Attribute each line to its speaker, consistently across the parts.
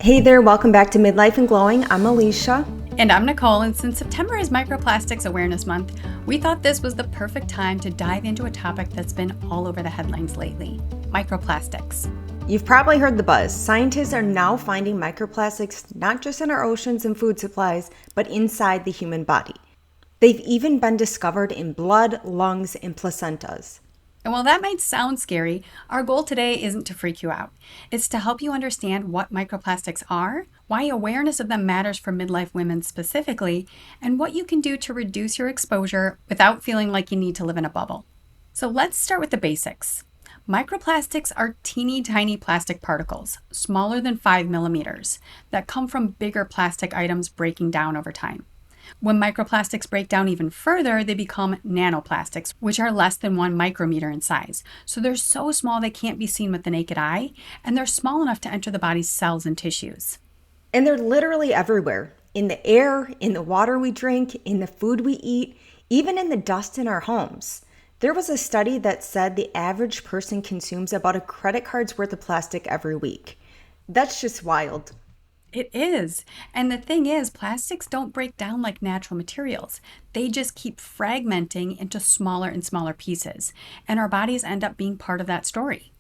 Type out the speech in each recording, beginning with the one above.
Speaker 1: Hey there, welcome back to Midlife and Glowing. I'm Alicia.
Speaker 2: And I'm Nicole, and since September is Microplastics Awareness Month, we thought this was the perfect time to dive into a topic that's been all over the headlines lately: microplastics.
Speaker 1: You've probably heard the buzz. Scientists are now finding microplastics not just in our oceans and food supplies, but inside the human body. They've even been discovered in blood, lungs, and placentas.
Speaker 2: And while that might sound scary, our goal today isn't to freak you out. It's to help you understand what microplastics are, why awareness of them matters for midlife women specifically, and what you can do to reduce your exposure without feeling like you need to live in a bubble. So let's start with the basics. Microplastics are teeny tiny plastic particles, smaller than 5 millimeters, that come from bigger plastic items breaking down over time. When microplastics break down even further, they become nanoplastics, which are less than 1 micrometer in size. So they're so small they can't be seen with the naked eye, and they're small enough to enter the body's cells and tissues.
Speaker 1: And they're literally everywhere. In the air, in the water we drink, in the food we eat, even in the dust in our homes. There was a study that said the average person consumes about a credit card's worth of plastic every week. That's just wild.
Speaker 2: It is. And the thing is, plastics don't break down like natural materials. They just keep fragmenting into smaller and smaller pieces. And our bodies end up being part of that story.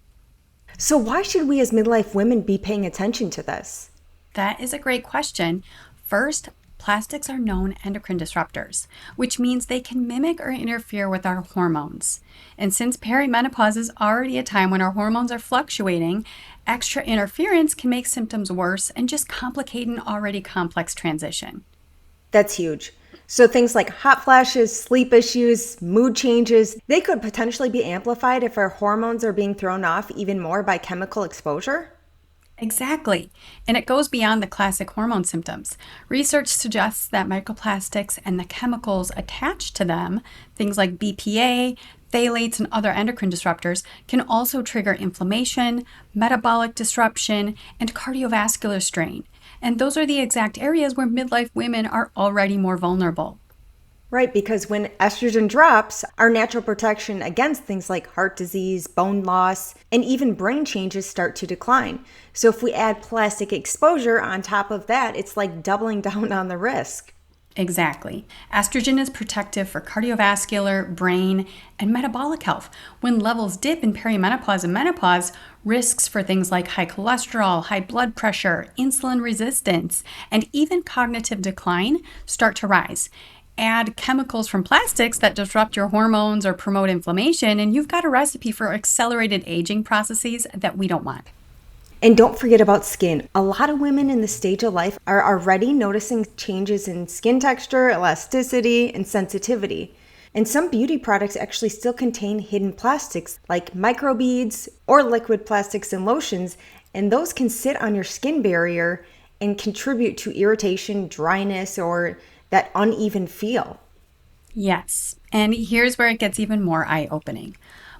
Speaker 1: So why should we as midlife women be paying attention to this?
Speaker 2: That is a great question. First, plastics are known endocrine disruptors, which means they can mimic or interfere with our hormones. And since perimenopause is already a time when our hormones are fluctuating, extra interference can make symptoms worse and just complicate an already complex transition.
Speaker 1: That's huge. So things like hot flashes, sleep issues, mood changes, they could potentially be amplified if our hormones are being thrown off even more by chemical exposure?
Speaker 2: Exactly. And it goes beyond the classic hormone symptoms. Research suggests that microplastics and the chemicals attached to them, things like BPA, phthalates, and other endocrine disruptors, can also trigger inflammation, metabolic disruption, and cardiovascular strain. And those are the exact areas where midlife women are already more vulnerable.
Speaker 1: Right, because when estrogen drops, our natural protection against things like heart disease, bone loss, and even brain changes start to decline. So if we add plastic exposure on top of that, it's like doubling down on the risk.
Speaker 2: Exactly. Estrogen is protective for cardiovascular, brain, and metabolic health. When levels dip in perimenopause and menopause, risks for things like high cholesterol, high blood pressure, insulin resistance, and even cognitive decline start to rise. Add chemicals from plastics that disrupt your hormones or promote inflammation, and you've got a recipe for accelerated aging processes that we don't want.
Speaker 1: And don't forget about skin. A lot of women in this stage of life are already noticing changes in skin texture, elasticity, and sensitivity. And some beauty products actually still contain hidden plastics like microbeads or liquid plastics and lotions, and those can sit on your skin barrier and contribute to irritation, dryness, or that uneven feel.
Speaker 2: Yes, and here's where it gets even more eye-opening.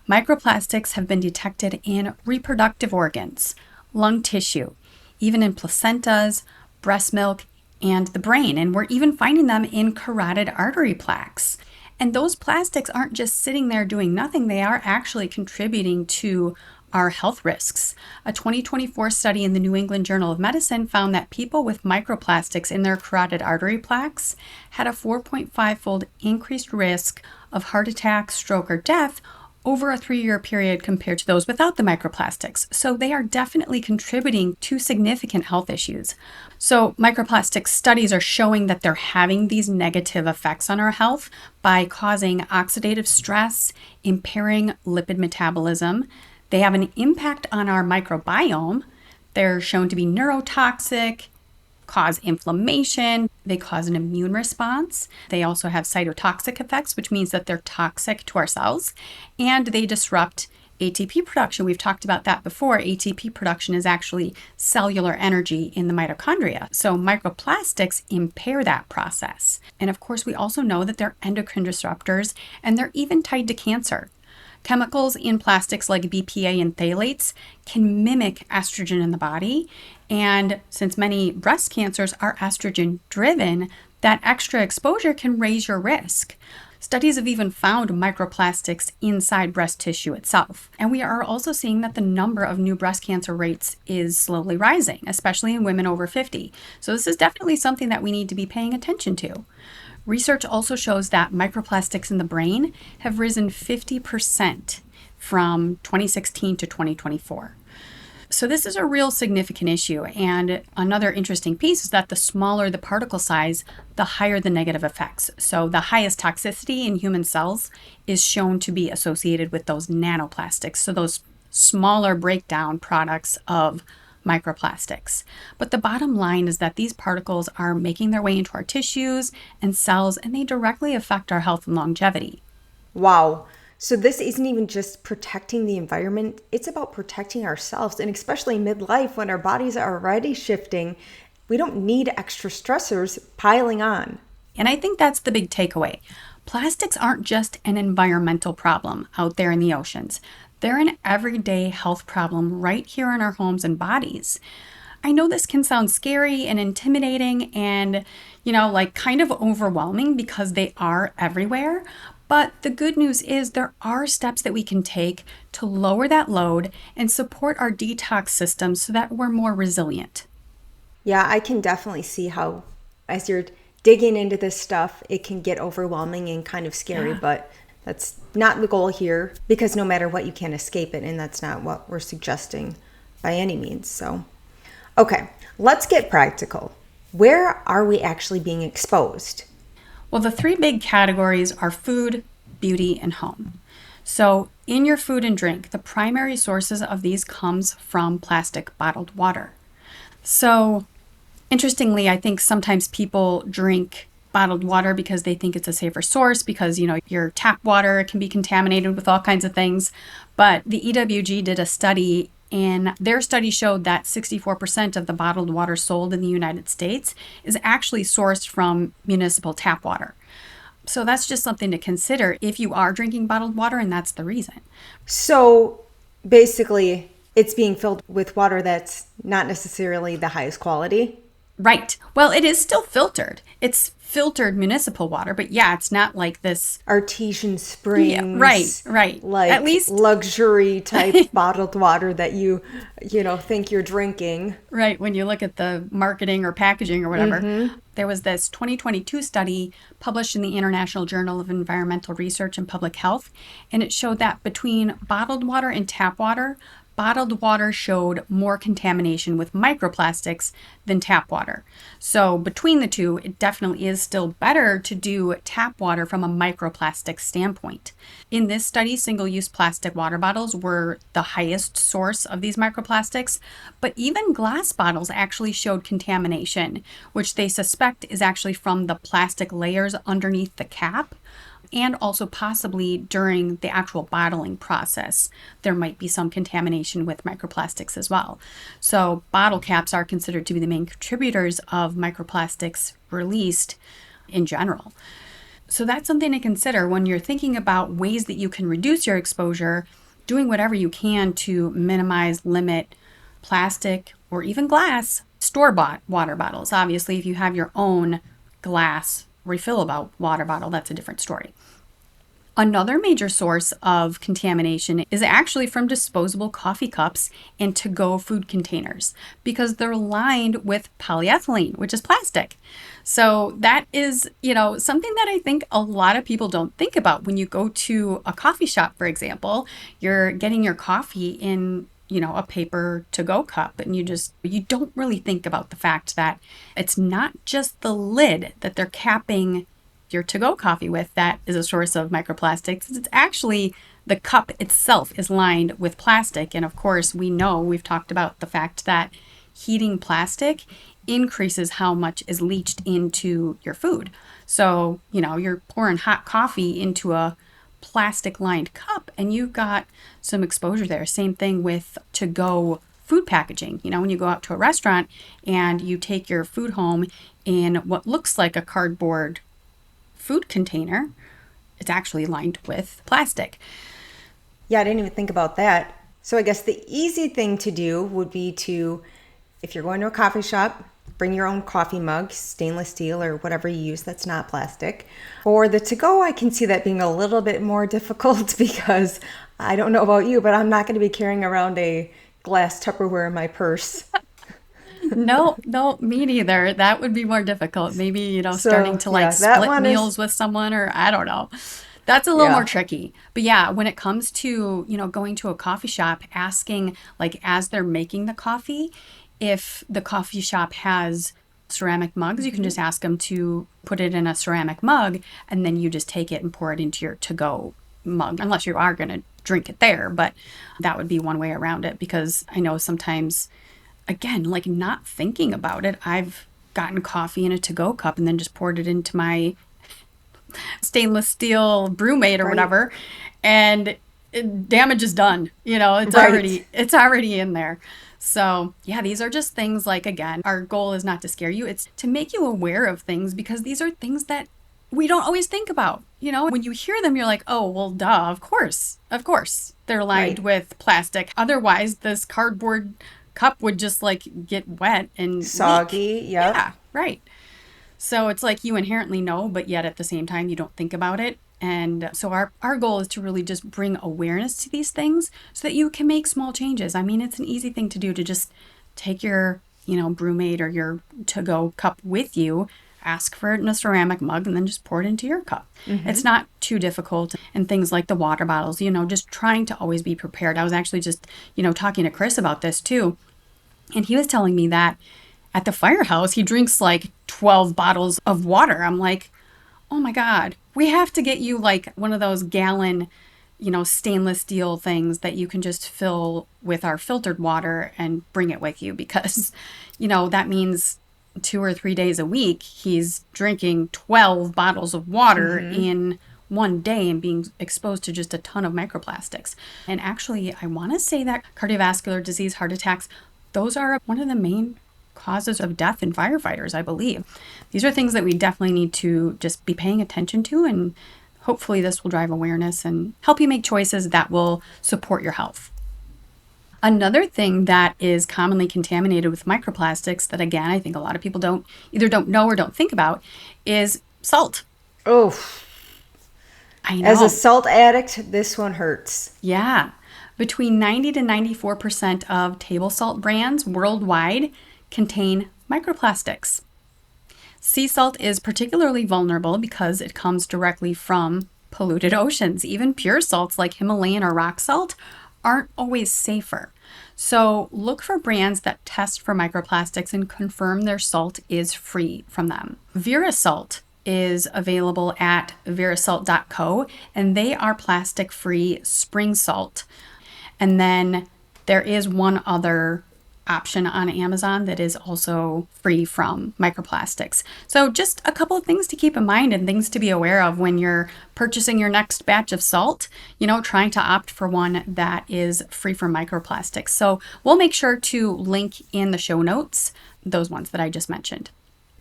Speaker 2: Microplastics have been detected in reproductive organs, lung tissue, even in placentas, breast milk, and the brain. And we're even finding them in carotid artery plaques. And those plastics aren't just sitting there doing nothing, they are actually contributing to our health risks. A 2024 study in the New England Journal of Medicine found that people with microplastics in their carotid artery plaques had a 4.5-fold increased risk of heart attack, stroke, or death over a 3-year period compared to those without the microplastics. So they are definitely contributing to significant health issues. So microplastic studies are showing that they're having these negative effects on our health by causing oxidative stress, impairing lipid metabolism. They have an impact on our microbiome. They're shown to be neurotoxic, cause inflammation. They cause an immune response. They also have cytotoxic effects, which means that they're toxic to our cells. And they disrupt ATP production. We've talked about that before. ATP production is actually cellular energy in the mitochondria. So microplastics impair that process. And of course, we also know that they're endocrine disruptors, and they're even tied to cancer. Chemicals in plastics like BPA and phthalates can mimic estrogen in the body. And since many breast cancers are estrogen driven, that extra exposure can raise your risk. Studies have even found microplastics inside breast tissue itself. And we are also seeing that the number of new breast cancer rates is slowly rising, especially in women over 50. So this is definitely something that we need to be paying attention to. Research also shows that microplastics in the brain have risen 50% from 2016 to 2024. So this is a real significant issue. And another interesting piece is that the smaller the particle size, the higher the negative effects. So the highest toxicity in human cells is shown to be associated with those nanoplastics. So those smaller breakdown products of microplastics. But the bottom line is that these particles are making their way into our tissues and cells, and they directly affect our health and longevity.
Speaker 1: Wow. So this isn't even just protecting the environment, it's about protecting ourselves. And especially midlife, when our bodies are already shifting, we don't need extra stressors piling on.
Speaker 2: And I think that's the big takeaway. Plastics aren't just an environmental problem out there in the oceans. They're an everyday health problem right here in our homes and bodies. I know this can sound scary and intimidating and, like kind of overwhelming because they are everywhere. But the good news is there are steps that we can take to lower that load and support our detox system so that we're more resilient.
Speaker 1: Yeah, I can definitely see how as you're digging into this stuff, it can get overwhelming and kind of scary, but that's not the goal here because no matter what, you can't escape it. And that's not what we're suggesting by any means. So, okay, let's get practical. Where are we actually being exposed?
Speaker 2: Well, the three big categories are food, beauty, and home. So in your food and drink, the primary sources of these comes from plastic bottled water. So interestingly, I think sometimes people drink bottled water because they think it's a safer source because, your tap water can be contaminated with all kinds of things. But the EWG did a study, and their study showed that 64% of the bottled water sold in the United States is actually sourced from municipal tap water. So that's just something to consider if you are drinking bottled water, and that's the reason.
Speaker 1: So basically, it's being filled with water that's not necessarily the highest quality.
Speaker 2: Right. Well, it is still filtered. It's filtered municipal water, but it's not like this
Speaker 1: artesian springs.
Speaker 2: Yeah, right.
Speaker 1: Like
Speaker 2: at least
Speaker 1: luxury type bottled water that you think you're drinking.
Speaker 2: Right. When you look at the marketing or packaging or whatever, there was this 2022 study published in the International Journal of Environmental Research and Public Health, and it showed that between bottled water and tap water, bottled water showed more contamination with microplastics than tap water. So between the two, it definitely is still better to do tap water from a microplastic standpoint. In this study, single-use plastic water bottles were the highest source of these microplastics, but even glass bottles actually showed contamination, which they suspect is actually from the plastic layers underneath the cap. And also possibly during the actual bottling process, there might be some contamination with microplastics as well. So bottle caps are considered to be the main contributors of microplastics released in general. So that's something to consider when you're thinking about ways that you can reduce your exposure, doing whatever you can to minimize, limit plastic or even glass store-bought water bottles. Obviously, if you have your own glass refillable water bottle, that's a different story. Another major source of contamination is actually from disposable coffee cups and to-go food containers because they're lined with polyethylene, which is plastic. So that is, something that I think a lot of people don't think about. When you go to a coffee shop, for example, you're getting your coffee in a paper to-go cup, and you don't really think about the fact that it's not just the lid that they're capping your to-go coffee with that is a source of microplastics. It's actually the cup itself is lined with plastic. And of course, we've talked about the fact that heating plastic increases how much is leached into your food. So, you're pouring hot coffee into a plastic lined cup and you've got some exposure there. Same thing with to-go food packaging. When you go out to a restaurant and you take your food home in what looks like a cardboard food container, it's actually lined with plastic.
Speaker 1: Yeah, I didn't even think about that. So I guess the easy thing to do would be to, if you're going to a coffee shop, Bring your own coffee mug, stainless steel or whatever you use that's not plastic. For the to-go, I can see that being a little bit more difficult because I don't know about you, but I'm not going to be carrying around a glass Tupperware in my purse.
Speaker 2: No, me neither. That would be more difficult. Maybe, starting
Speaker 1: So,
Speaker 2: to
Speaker 1: yeah,
Speaker 2: like
Speaker 1: that
Speaker 2: split
Speaker 1: one is,
Speaker 2: meals with someone, or I don't know. That's a little more
Speaker 1: yeah,
Speaker 2: tricky. But yeah, when it comes to, going to a coffee shop, asking like as they're making the coffee, if the coffee shop has ceramic mugs, you can just ask them to put it in a ceramic mug, and then you just take it and pour it into your to-go mug, unless you are going to drink it there. But that would be one way around it, because I know sometimes, again, like not thinking about it, I've gotten coffee in a to-go cup and then just poured it into my stainless steel brewmate or
Speaker 1: right,
Speaker 2: whatever, and damage is done. It's
Speaker 1: right.
Speaker 2: already in there. So yeah, these are just things, like, again, our goal is not to scare you, it's to make you aware of things, because these are things that we don't always think about. When you hear them, you're like, oh, well, duh, of course they're lined
Speaker 1: Right.
Speaker 2: with plastic, otherwise this cardboard cup would just like get wet and leak.
Speaker 1: Soggy, yep.
Speaker 2: Yeah, right. So it's like you inherently know, but yet at the same time, you don't think about it. And so our goal is to really just bring awareness to these things so that you can make small changes. I mean, it's an easy thing to do, to just take your, brewmate or your to-go cup with you, ask for it in a ceramic mug, and then just pour it into your cup. It's not too difficult. And things like the water bottles, just trying to always be prepared. I was actually just, talking to Chris about this too. And he was telling me that at the firehouse, he drinks like 12 bottles of water. I'm like, oh my God, we have to get you like one of those gallon, stainless steel things that you can just fill with our filtered water and bring it with you, because, that means 2 or 3 days a week, he's drinking 12 bottles of water in one day and being exposed to just a ton of microplastics. And actually, I want to say that cardiovascular disease, heart attacks, those are one of the main causes of death in firefighters, I believe. These are things that we definitely need to just be paying attention to, and hopefully this will drive awareness and help you make choices that will support your health. Another thing that is commonly contaminated with microplastics that, again, I think a lot of people don't know or don't think about is salt.
Speaker 1: Oh,
Speaker 2: I
Speaker 1: as a
Speaker 2: know.
Speaker 1: salt addict, this one hurts.
Speaker 2: Yeah. Between 90 to 94% of table salt brands worldwide contain microplastics. Sea salt is particularly vulnerable because it comes directly from polluted oceans. Even pure salts like Himalayan or rock salt aren't always safer. So look for brands that test for microplastics and confirm their salt is free from them. Verasalt is available at verasalt.co, and they are plastic-free spring salt. And then there is one other option on Amazon that is also free from microplastics. So just a couple of things to keep in mind and things to be aware of when you're purchasing your next batch of salt, trying to opt for one that is free from microplastics. So we'll make sure to link in the show notes those ones that I just mentioned.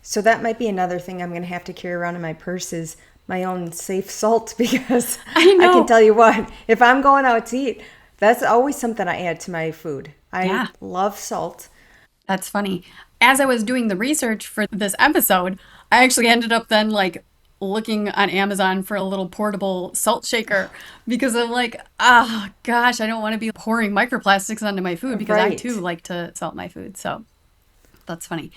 Speaker 1: So that might be another thing I'm going to have to carry around in my purse is my own safe salt because
Speaker 2: I
Speaker 1: I can
Speaker 2: know.
Speaker 1: tell you what, if I'm going out to eat, that's always something I add to my food. I
Speaker 2: Yeah.
Speaker 1: love salt.
Speaker 2: That's funny. As I was doing the research for this episode, I actually ended up then like looking on Amazon for a little portable salt shaker, because I'm like, oh gosh, I don't want to be pouring microplastics onto my food, because I
Speaker 1: Right.
Speaker 2: too like to salt my food. So that's funny.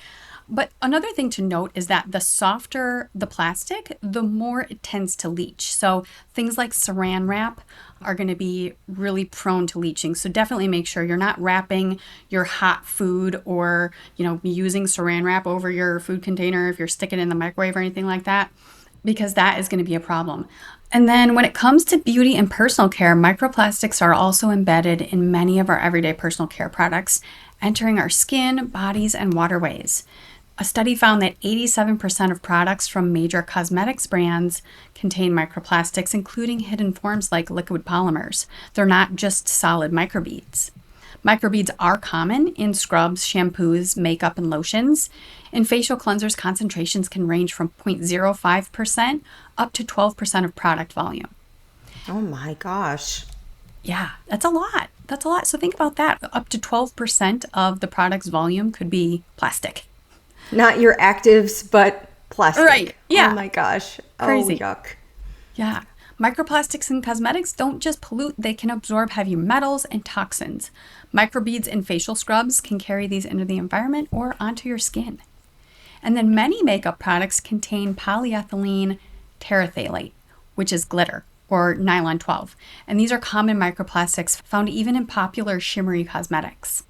Speaker 2: But another thing to note is that the softer the plastic, the more it tends to leach. So things like saran wrap are going to be really prone to leaching. So definitely make sure you're not wrapping your hot food or, using saran wrap over your food container if you're sticking it in the microwave or anything like that, because that is going to be a problem. And then when it comes to beauty and personal care, microplastics are also embedded in many of our everyday personal care products, entering our skin, bodies, and waterways. A study found that 87% of products from major cosmetics brands contain microplastics, including hidden forms like liquid polymers. They're not just solid microbeads. Microbeads are common in scrubs, shampoos, makeup, and lotions. In facial cleansers, concentrations can range from 0.05% up to 12% of product volume.
Speaker 1: Oh my gosh.
Speaker 2: Yeah, that's a lot. That's a lot. So think about that. Up to 12% of the product's volume could be plastic.
Speaker 1: Not your actives, but plastic.
Speaker 2: Right. Yeah.
Speaker 1: Oh my gosh.
Speaker 2: Crazy.
Speaker 1: Oh, yuck.
Speaker 2: Yeah. Microplastics in cosmetics don't just pollute, they can absorb heavy metals and toxins. Microbeads in facial scrubs can carry these into the environment or onto your skin. And then many makeup products contain polyethylene terephthalate, which is glitter, or nylon 12. And these are common microplastics found even in popular shimmery cosmetics.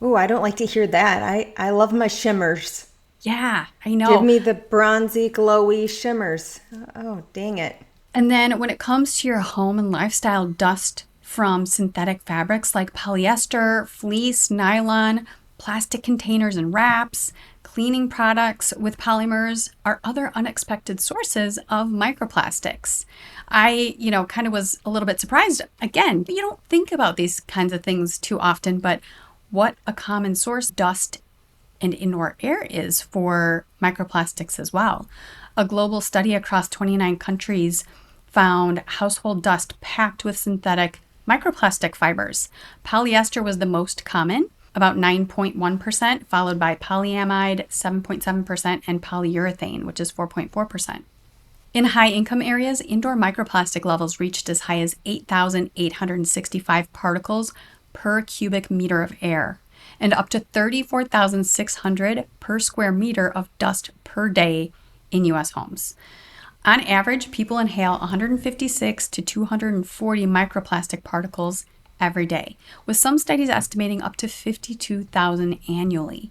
Speaker 1: Ooh, I don't like to hear that. I love my shimmers.
Speaker 2: Yeah, I know.
Speaker 1: Give me the bronzy, glowy shimmers. Oh, dang it.
Speaker 2: And then when it comes to your home and lifestyle, dust from synthetic fabrics like polyester, fleece, nylon, plastic containers and wraps, cleaning products with polymers are other unexpected sources of microplastics. I, kind of was a little bit surprised. Again, you don't think about these kinds of things too often, but what a common source dust and indoor air is for microplastics as well. A global study across 29 countries found household dust packed with synthetic microplastic fibers. Polyester was the most common, about 9.1%, followed by polyamide, 7.7%, and polyurethane, which is 4.4%. In high-income areas, indoor microplastic levels reached as high as 8,865 particles per cubic meter of air, and up to 34,600 per square meter of dust per day in U.S. homes. On average, people inhale 156 to 240 microplastic particles every day, with some studies estimating up to 52,000 annually.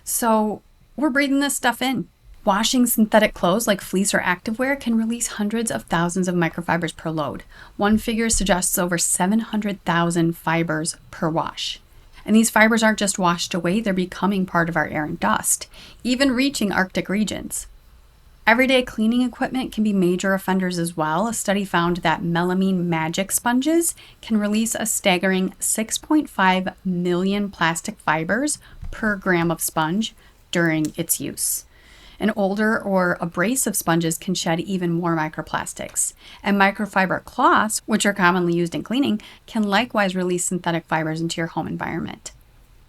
Speaker 2: So we're breathing this stuff in. Washing synthetic clothes like fleece or activewear can release hundreds of thousands of microfibers per load. One figure suggests over 700,000 fibers per wash. And these fibers aren't just washed away, they're becoming part of our air and dust, even reaching Arctic regions. Everyday cleaning equipment can be major offenders as well. A study found that melamine magic sponges can release a staggering 6.5 million plastic fibers per gram of sponge during its use. And older or abrasive sponges can shed even more microplastics. And microfiber cloths, which are commonly used in cleaning, can likewise release synthetic fibers into your home environment.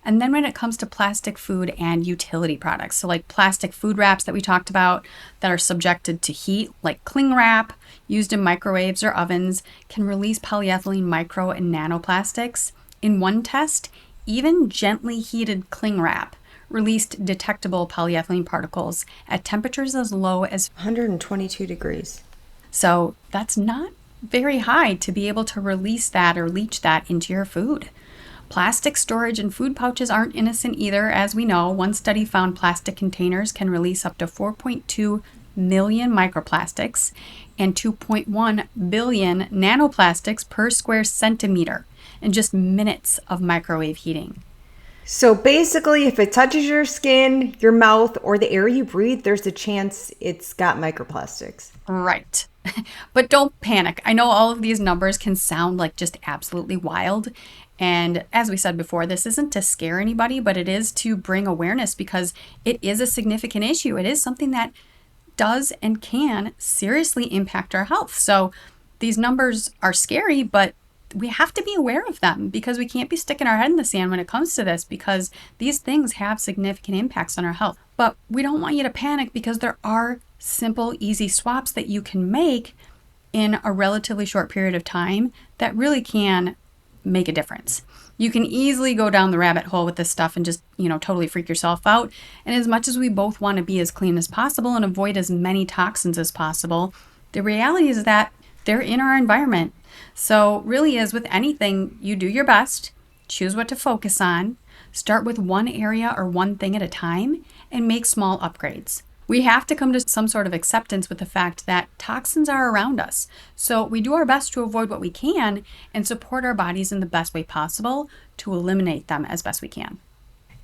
Speaker 2: And then when it comes to plastic food and utility products, so like plastic food wraps that we talked about that are subjected to heat, like cling wrap used in microwaves or ovens, can release polyethylene micro and nanoplastics. In one test, even gently heated cling wrap released detectable polyethylene particles at temperatures as low as
Speaker 1: 122 degrees.
Speaker 2: So that's not very high to be able to release that or leach that into your food. Plastic storage and food pouches aren't innocent either, as we know. One study found plastic containers can release up to 4.2 million microplastics and 2.1 billion nanoplastics per square centimeter in just minutes of microwave heating.
Speaker 1: So basically, if it touches your skin, your mouth, or the air you breathe, there's a chance it's got microplastics.
Speaker 2: Right. But don't panic. I know all of these numbers can sound like just absolutely wild. And as we said before, this isn't to scare anybody, but it is to bring awareness because it is a significant issue. It is something that does and can seriously impact our health. So these numbers are scary, but we have to be aware of them because we can't be sticking our head in the sand when it comes to this because these things have significant impacts on our health. But we don't want you to panic because there are simple, easy swaps that you can make in a relatively short period of time that really can make a difference. You can easily go down the rabbit hole with this stuff and just, totally freak yourself out. And as much as we both want to be as clean as possible and avoid as many toxins as possible, the reality is that they're in our environment. So really is with anything, you do your best, choose what to focus on, start with one area or one thing at a time, and make small upgrades. We have to come to some sort of acceptance with the fact that toxins are around us. So we do our best to avoid what we can and support our bodies in the best way possible to eliminate them as best we can.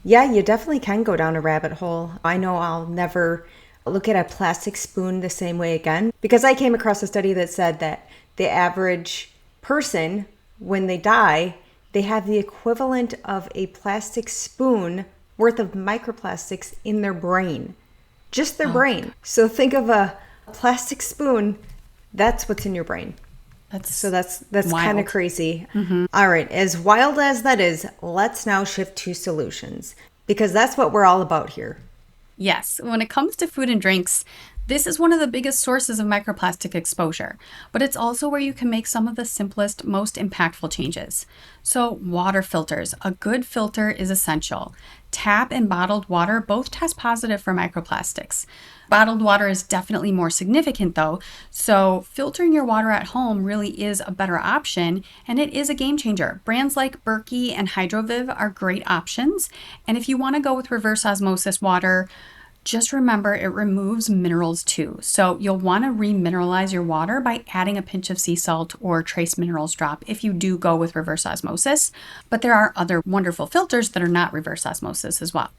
Speaker 1: Yeah, you definitely can go down a rabbit hole. I know I'll never look at a plastic spoon the same way again because I came across a study that said that the average person, when they die, they have the equivalent of a plastic spoon worth of microplastics in their brain. Just their brain. So think of a plastic spoon. That's what's in your brain. That's kind of crazy. Mm-hmm. All right. As wild as that is, let's now shift to solutions because that's what we're all about here.
Speaker 2: Yes, when it comes to food and drinks, this is one of the biggest sources of microplastic exposure, but it's also where you can make some of the simplest, most impactful changes. So, water filters. A good filter is essential. Tap and bottled water both test positive for microplastics. Bottled water is definitely more significant though, so filtering your water at home really is a better option, and it is a game changer. Brands like Berkey and Hydroviv are great options, and if you want to go with reverse osmosis water, just remember it removes minerals too. So you'll want to remineralize your water by adding a pinch of sea salt or trace minerals drop if you do go with reverse osmosis. But there are other wonderful filters that are not reverse osmosis as well.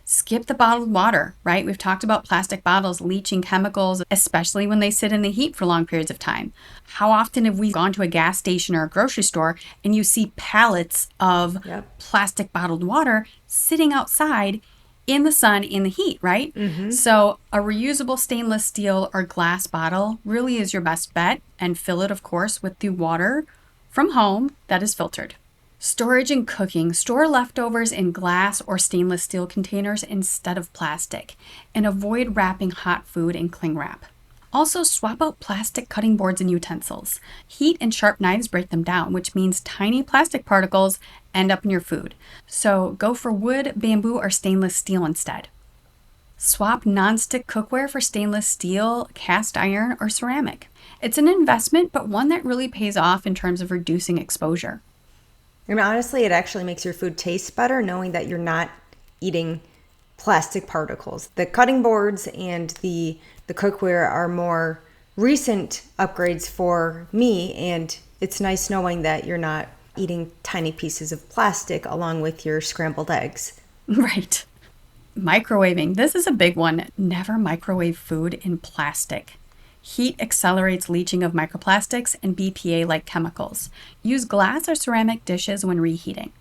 Speaker 2: Skip the bottled water, right? We've talked about plastic bottles leaching chemicals, especially when they sit in the heat for long periods of time. How often have we gone to a gas station or a grocery store and you see pallets of plastic bottled water sitting outside in the sun, in the heat, right? So a reusable stainless steel or glass bottle really is your best bet, and fill it, of course, with the water from home that is filtered. Storage and cooking. Store leftovers in glass or stainless steel containers instead of plastic, and avoid wrapping hot food in cling wrap. Also, swap out plastic cutting boards and utensils. Heat and sharp knives break them down, which means tiny plastic particles end up in your food. So go for wood, bamboo, or stainless steel instead. Swap nonstick cookware for stainless steel, cast iron, or ceramic. It's an investment, but one that really pays off in terms of reducing exposure.
Speaker 1: And honestly, it actually makes your food taste better knowing that you're not eating plastic particles. The cutting boards and the cookware are more recent upgrades for me, and it's nice knowing that you're not eating tiny pieces of plastic along with your scrambled eggs.
Speaker 2: Right. Microwaving. This is a big one. Never microwave food in plastic. Heat accelerates leaching of microplastics and BPA-like chemicals. Use glass or ceramic dishes when reheating.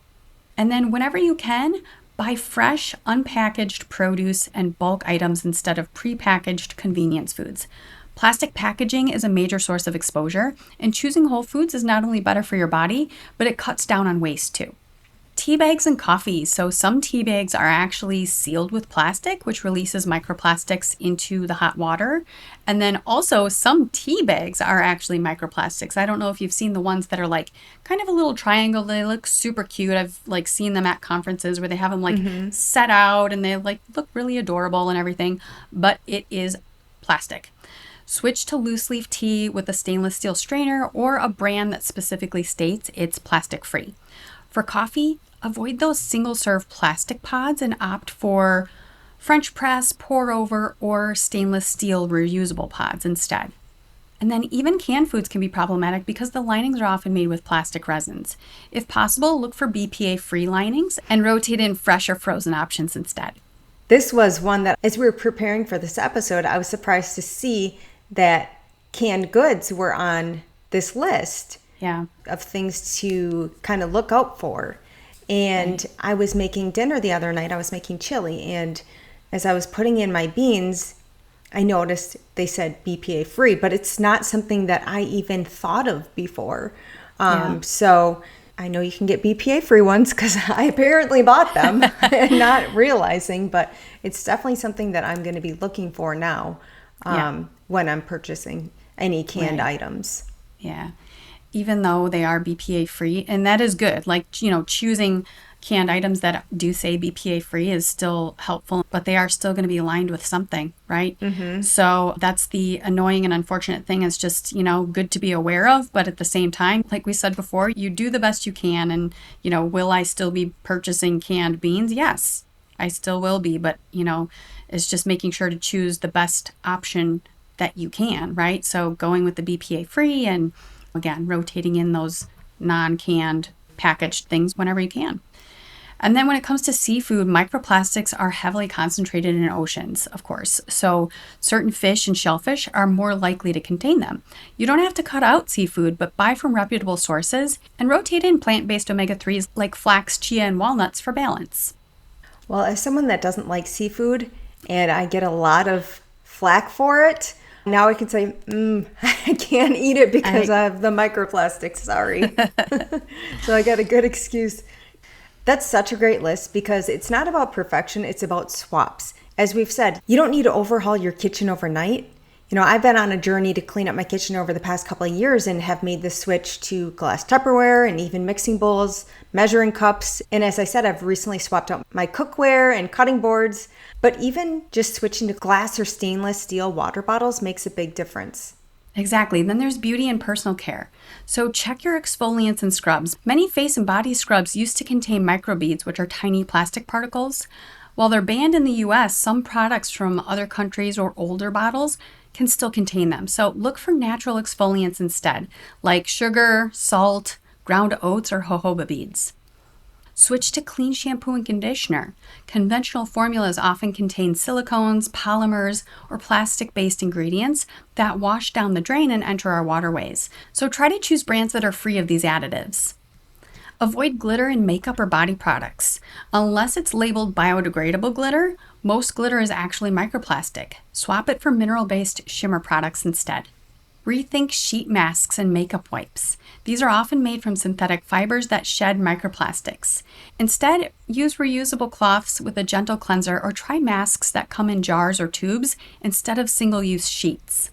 Speaker 2: And then whenever you can, buy fresh, unpackaged produce and bulk items instead of prepackaged convenience foods. Plastic packaging is a major source of exposure, and choosing whole foods is not only better for your body, but it cuts down on waste too. Tea bags and coffee. So some tea bags are actually sealed with plastic, which releases microplastics into the hot water. And then also some tea bags are actually microplastics. I don't know if you've seen the ones that are like kind of a little triangle. They look super cute. I've like seen them at conferences where they have them like set out and they like look really adorable and everything, but it is plastic. Switch to loose leaf tea with a stainless steel strainer or a brand that specifically states it's plastic free. For coffee, avoid those single-serve plastic pods and opt for French press, pour over, or stainless steel reusable pods instead. And then even canned foods can be problematic because the linings are often made with plastic resins. If possible, look for BPA-free linings and rotate in fresh or frozen options instead.
Speaker 1: This was one that, as we were preparing for this episode, I was surprised to see that canned goods were on this list of things to kind of look out for. And I was making dinner the other night. I was making chili. And as I was putting in my beans, I noticed they said BPA free, but it's not something that I even thought of before. So I know you can get BPA free ones because I apparently bought them and not realizing, but it's definitely something that I'm going to be looking for now when I'm purchasing any canned items.
Speaker 2: Yeah. Even though they are BPA free, and that is good. Like, you know, choosing canned items that do say BPA free is still helpful, but they are still going to be aligned with something, right? So that's the annoying and unfortunate thing. Is just, you know, good to be aware of, but at the same time, like we said before, you do the best you can. And, you know, will I still be purchasing canned beans? Yes, I still will be, but, you know, it's just making sure to choose the best option that you can, right? So going with the BPA free and again, rotating in those non-canned packaged things whenever you can. And then when it comes to seafood, microplastics are heavily concentrated in oceans, of course. So certain fish and shellfish are more likely to contain them. You don't have to cut out seafood, but buy from reputable sources and rotate in plant-based omega-3s like flax, chia, and walnuts for balance.
Speaker 1: Well, as someone that doesn't like seafood and I get a lot of flack for it, now I can say, I can't eat it because I have the microplastics, sorry. So I got a good excuse. That's such a great list because it's not about perfection, it's about swaps. As we've said, you don't need to overhaul your kitchen overnight. I've been on a journey to clean up my kitchen over the past couple of years and have made the switch to glass Tupperware and even mixing bowls, measuring cups. And as I said, I've recently swapped out my cookware and cutting boards. But even just switching to glass or stainless steel water bottles makes a big difference.
Speaker 2: Exactly. Then there's beauty and personal care. So check your exfoliants and scrubs. Many face and body scrubs used to contain microbeads, which are tiny plastic particles. While they're banned in the US, some products from other countries or older bottles can still contain them. So look for natural exfoliants instead, like sugar, salt, ground oats, or jojoba beads. Switch to clean shampoo and conditioner. Conventional formulas often contain silicones, polymers, or plastic-based ingredients that wash down the drain and enter our waterways. So try to choose brands that are free of these additives. Avoid glitter in makeup or body products. Unless it's labeled biodegradable glitter, most glitter is actually microplastic. Swap it for mineral-based shimmer products instead. Rethink sheet masks and makeup wipes. These are often made from synthetic fibers that shed microplastics. Instead, use reusable cloths with a gentle cleanser or try masks that come in jars or tubes instead of single-use sheets.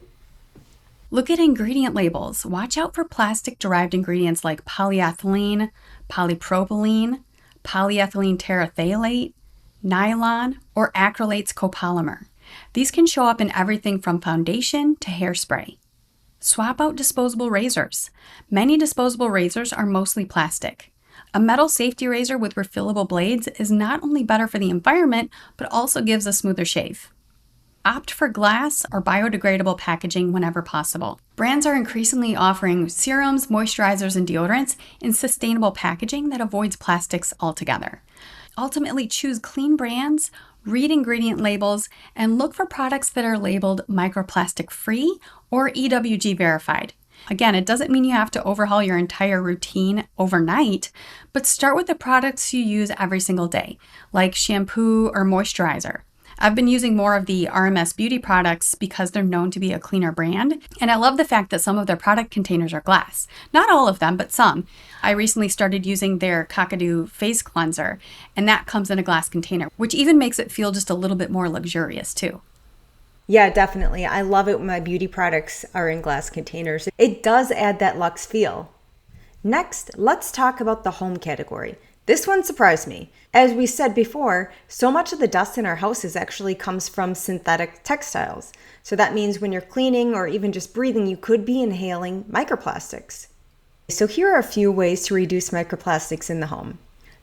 Speaker 2: Look at ingredient labels. Watch out for plastic-derived ingredients like polyethylene, polypropylene, polyethylene terephthalate, nylon, or acrylates copolymer. These can show up in everything from foundation to hairspray. Swap out disposable razors. Many disposable razors are mostly plastic. A metal safety razor with refillable blades is not only better for the environment, but also gives a smoother shave. Opt for glass or biodegradable packaging whenever possible. Brands are increasingly offering serums, moisturizers, and deodorants in sustainable packaging that avoids plastics altogether. Ultimately, choose clean brands, read ingredient labels, and look for products that are labeled microplastic free or EWG verified. Again, it doesn't mean you have to overhaul your entire routine overnight, but start with the products you use every single day, like shampoo or moisturizer. I've been using more of the RMS beauty products because they're known to be a cleaner brand, and I love the fact that some of their product containers are glass. Not all of them, but some. I recently started using their Kakadu face cleanser, and that comes in a glass container, which even makes it feel just a little bit more luxurious too.
Speaker 1: Yeah, definitely. I love it when my beauty products are in glass containers. It does add that luxe feel. Next, let's talk about the home category. This one surprised me. As we said before, so much of the dust in our houses actually comes from synthetic textiles. So that means when you're cleaning or even just breathing, you could be inhaling microplastics. So here are a few ways to reduce microplastics in the home.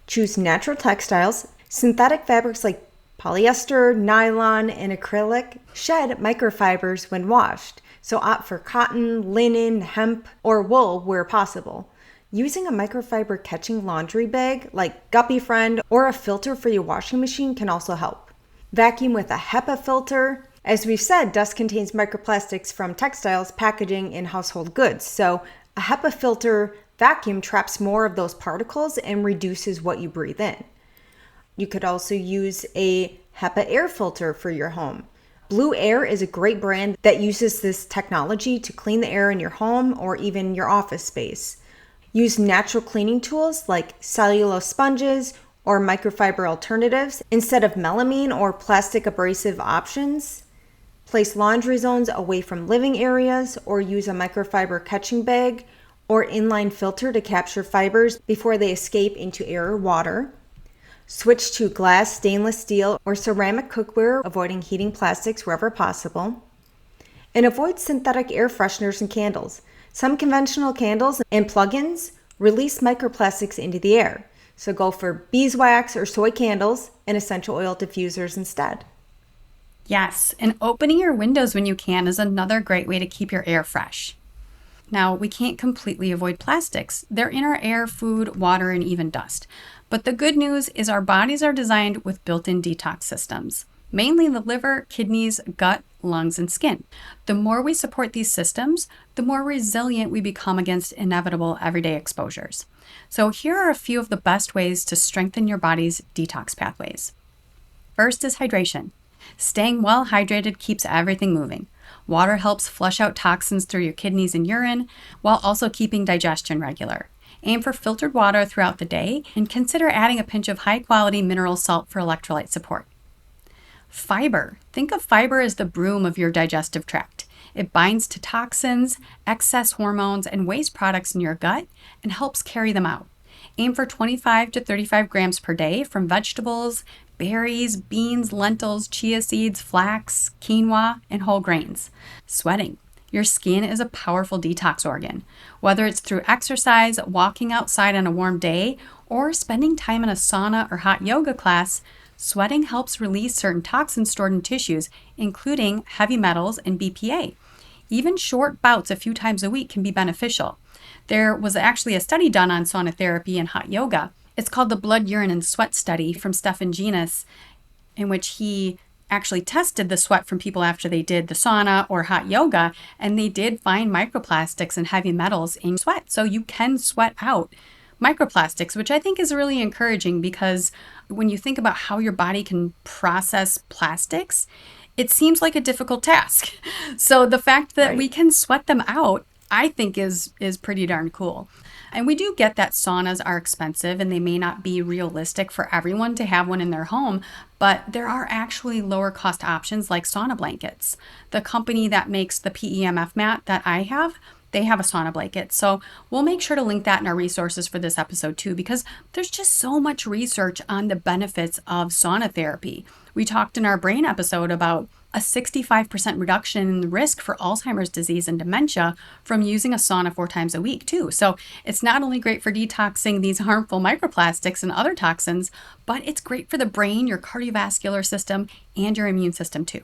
Speaker 1: Choose natural textiles. Synthetic fabrics like polyester, nylon, and acrylic shed microfibers when washed. So opt for cotton, linen, hemp, or wool where possible. Using a microfiber catching laundry bag like Guppy Friend or a filter for your washing machine can also help. Vacuum with a HEPA filter. As we've said, dust contains microplastics from textiles, packaging, and household goods. So a HEPA filter vacuum traps more of those particles and reduces what you breathe in. You could also use a HEPA air filter for your home. Blue Air is a great brand that uses this technology to clean the air in your home or even your office space. Use natural cleaning tools like cellulose sponges or microfiber alternatives instead of melamine or plastic abrasive options. Place laundry zones away from living areas or use a microfiber catching bag or inline filter to capture fibers before they escape into air or water. Switch to glass, stainless steel, or ceramic cookware, avoiding heating plastics wherever possible. And avoid synthetic air fresheners and candles. Some conventional candles and plug-ins release microplastics into the air, so go for beeswax or soy candles and essential oil diffusers instead.
Speaker 2: Yes, and opening your windows when you can is another great way to keep your air fresh. Now, we can't completely avoid plastics. They're in our air, food, water, and even dust. But the good news is our bodies are designed with built-in detox systems, mainly the liver, kidneys, gut, lungs, and skin. The more we support these systems, the more resilient we become against inevitable everyday exposures. So here are a few of the best ways to strengthen your body's detox pathways. First is hydration. Staying well hydrated keeps everything moving. Water helps flush out toxins through your kidneys and urine, while also keeping digestion regular. Aim for filtered water throughout the day, and consider adding a pinch of high-quality mineral salt for electrolyte support. Fiber. Think of fiber as the broom of your digestive tract. It binds to toxins, excess hormones, and waste products in your gut and helps carry them out. Aim for 25 to 35 grams per day from vegetables, berries, beans, lentils, chia seeds, flax, quinoa, and whole grains. Sweating. Your skin is a powerful detox organ. Whether it's through exercise, walking outside on a warm day, or spending time in a sauna or hot yoga class, sweating helps release certain toxins stored in tissues, including heavy metals and BPA. Even short bouts a few times a week can be beneficial. There was actually a study done on sauna therapy and hot yoga. It's called the Blood, Urine, and Sweat Study from Stefan Genis, in which he actually tested the sweat from people after they did the sauna or hot yoga, and they did find microplastics and heavy metals in sweat. So you can sweat out microplastics, which I think is really encouraging because when you think about how your body can process plastics, it seems like a difficult task. So the fact that we can sweat them out, I think is pretty darn cool. And we do get that saunas are expensive and they may not be realistic for everyone to have one in their home, but there are actually lower cost options like sauna blankets. The company that makes the PEMF mat that I have, they have a sauna blanket. So we'll make sure to link that in our resources for this episode too, because there's just so much research on the benefits of sauna therapy. We talked in our brain episode about a 65% reduction in the risk for Alzheimer's disease and dementia from using a sauna 4 times a week too. So it's not only great for detoxing these harmful microplastics and other toxins, but it's great for the brain, your cardiovascular system, and your immune system too.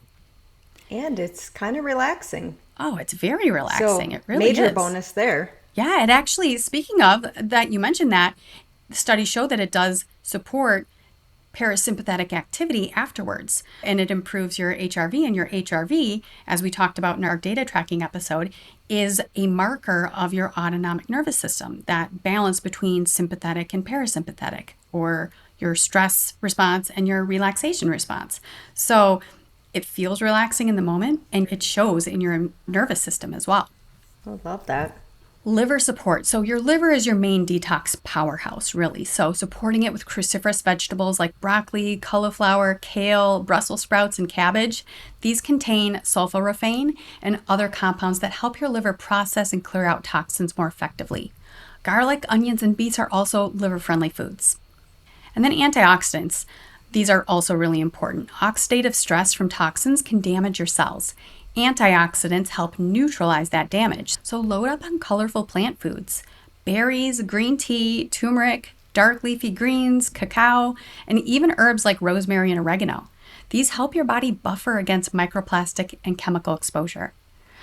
Speaker 1: And it's kind of relaxing.
Speaker 2: Oh, it's very relaxing.
Speaker 1: So,
Speaker 2: it really is.
Speaker 1: Major bonus there.
Speaker 2: Yeah, it actually, speaking of that, you mentioned that, the studies show that it does support parasympathetic activity afterwards, and it improves your HRV. And your HRV, as we talked about in our data tracking episode, is a marker of your autonomic nervous system, that balance between sympathetic and parasympathetic, or your stress response and your relaxation response. So it feels relaxing in the moment, and it shows in your nervous system as well.
Speaker 1: I love that.
Speaker 2: Liver support. So your liver is your main detox powerhouse, really. So supporting it with cruciferous vegetables like broccoli, cauliflower, kale, Brussels sprouts, and cabbage. These contain sulforaphane and other compounds that help your liver process and clear out toxins more effectively. Garlic, onions, and beets are also liver-friendly foods. And then antioxidants. These are also really important. Oxidative stress from toxins can damage your cells. Antioxidants help neutralize that damage. So load up on colorful plant foods. Berries, green tea, turmeric, dark leafy greens, cacao, and even herbs like rosemary and oregano. These help your body buffer against microplastic and chemical exposure.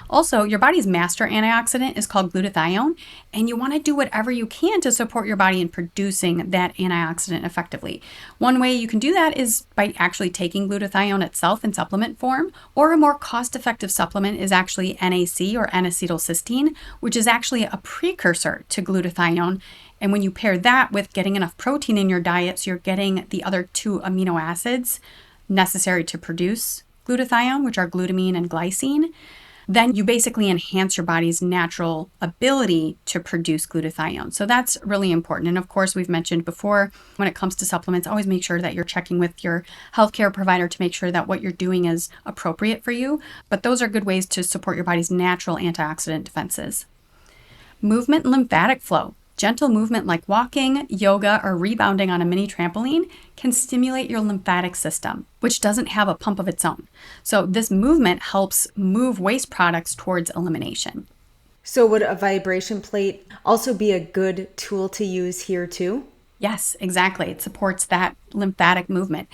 Speaker 2: Also, your body's master antioxidant is called glutathione, and you want to do whatever you can to support your body in producing that antioxidant effectively. One way you can do that is by actually taking glutathione itself in supplement form, or a more cost-effective supplement is actually NAC or N-acetylcysteine, which is actually a precursor to glutathione. And when you pair that with getting enough protein in your diet, so you're getting the other 2 amino acids necessary to produce glutathione, which are glutamine and glycine, then you basically enhance your body's natural ability to produce glutathione. So that's really important. And of course, we've mentioned before, when it comes to supplements, always make sure that you're checking with your healthcare provider to make sure that what you're doing is appropriate for you. But those are good ways to support your body's natural antioxidant defenses. Movement and lymphatic flow. Gentle movement like walking, yoga, or rebounding on a mini trampoline can stimulate your lymphatic system, which doesn't have a pump of its own. So this movement helps move waste products towards elimination.
Speaker 1: So would a vibration plate also be a good tool to use here too?
Speaker 2: Yes, exactly. It supports that lymphatic movement.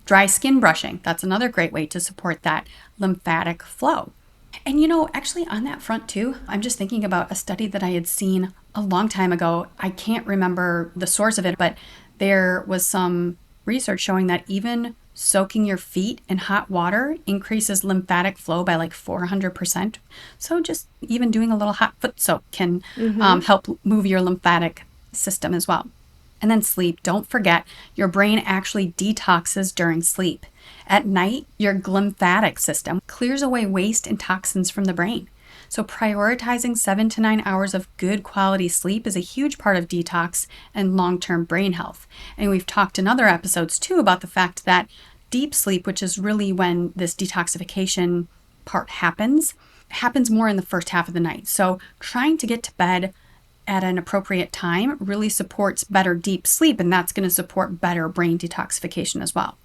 Speaker 2: Dry skin brushing, that's another great way to support that lymphatic flow. And actually on that front too, I'm just thinking about a study that I had seen a long time ago. I can't remember the source of it, but there was some research showing that even soaking your feet in hot water increases lymphatic flow by like 400%. So just even doing a little hot foot soak can help move your lymphatic system as well. And then sleep. Don't forget, your brain actually detoxes during sleep. At night, your lymphatic system clears away waste and toxins from the brain. So prioritizing 7 to 9 hours of good quality sleep is a huge part of detox and long-term brain health. And we've talked in other episodes too about the fact that deep sleep, which is really when this detoxification part happens more in the first half of the night. So trying to get to bed at an appropriate time really supports better deep sleep, and that's going to support better brain detoxification as well.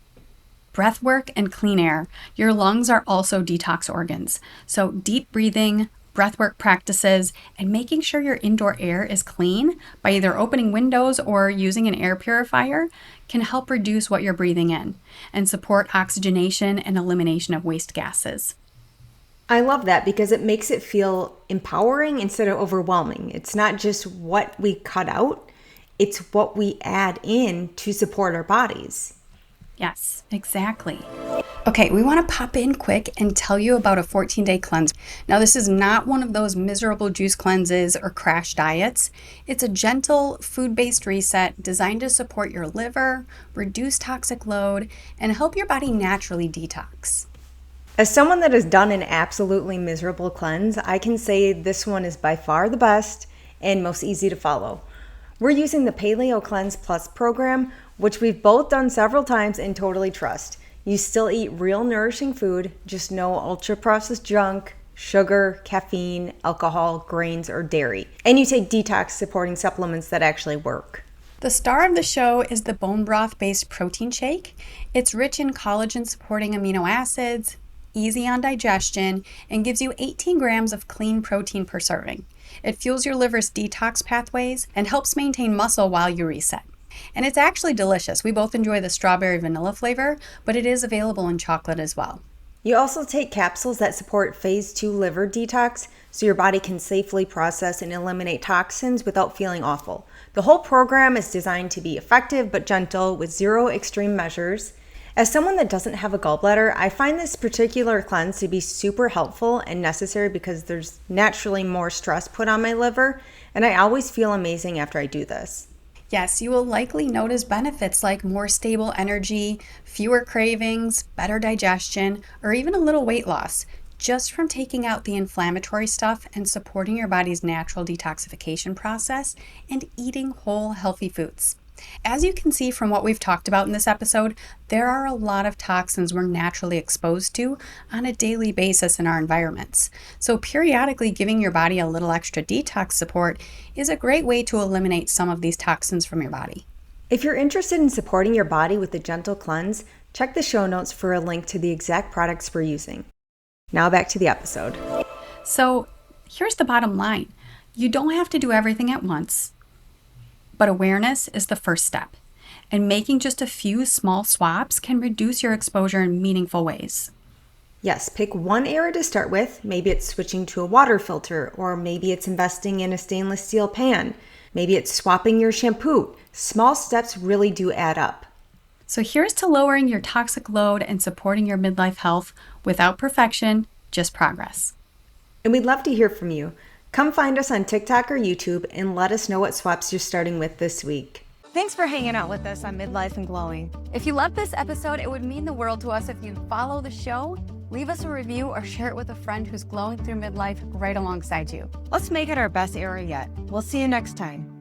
Speaker 2: Breath work and clean air. Your lungs are also detox organs. So deep breathing, breathwork practices, and making sure your indoor air is clean by either opening windows or using an air purifier can help reduce what you're breathing in and support oxygenation and elimination of waste gases.
Speaker 1: I love that because it makes it feel empowering instead of overwhelming. It's not just what we cut out, it's what we add in to support our bodies.
Speaker 2: Yes, exactly. Okay, we want to pop in quick and tell you about a 14-day cleanse. Now, this is not one of those miserable juice cleanses or crash diets. It's a gentle food-based reset designed to support your liver, reduce toxic load, and help your body naturally detox.
Speaker 1: As someone that has done an absolutely miserable cleanse, I can say this one is by far the best and most easy to follow. We're using the Paleo Cleanse Plus program, which we've both done several times and totally trust. You still eat real nourishing food, just no ultra-processed junk, sugar, caffeine, alcohol, grains, or dairy. And you take detox supporting supplements that actually work.
Speaker 2: The star of the show is the bone broth-based protein shake. It's rich in collagen-supporting amino acids, easy on digestion, and gives you 18 grams of clean protein per serving. It fuels your liver's detox pathways and helps maintain muscle while you reset. And it's actually delicious. We both enjoy the strawberry vanilla flavor, but it is available in chocolate as well.
Speaker 1: You also take capsules that support phase 2 liver detox so your body can safely process and eliminate toxins without feeling awful. The whole program is designed to be effective but gentle with zero extreme measures. As someone that doesn't have a gallbladder, I find this particular cleanse to be super helpful and necessary because there's naturally more stress put on my liver, and I always feel amazing after I do this.
Speaker 2: Yes, you will likely notice benefits like more stable energy, fewer cravings, better digestion, or even a little weight loss just from taking out the inflammatory stuff and supporting your body's natural detoxification process and eating whole, healthy foods. As you can see from what we've talked about in this episode, there are a lot of toxins we're naturally exposed to on a daily basis in our environments. So periodically giving your body a little extra detox support is a great way to eliminate some of these toxins from your body.
Speaker 1: If you're interested in supporting your body with a gentle cleanse, check the show notes for a link to the exact products we're using. Now back to the episode.
Speaker 2: So here's the bottom line. You don't have to do everything at once. But awareness is the first step, and making just a few small swaps can reduce your exposure in meaningful ways.
Speaker 1: Yes, pick one area to start with. Maybe it's switching to a water filter, or maybe it's investing in a stainless steel pan. Maybe it's swapping your shampoo. Small steps really do add up.
Speaker 2: So here's to lowering your toxic load and supporting your midlife health without perfection, just progress.
Speaker 1: And we'd love to hear from you. Come find us on TikTok or YouTube and let us know what swaps you're starting with this week.
Speaker 3: Thanks for hanging out with us on Midlife and Glowing. If you loved this episode, it would mean the world to us if you'd follow the show, leave us a review, or share it with a friend who's glowing through midlife right alongside you. Let's make it our best era yet. We'll see you next time.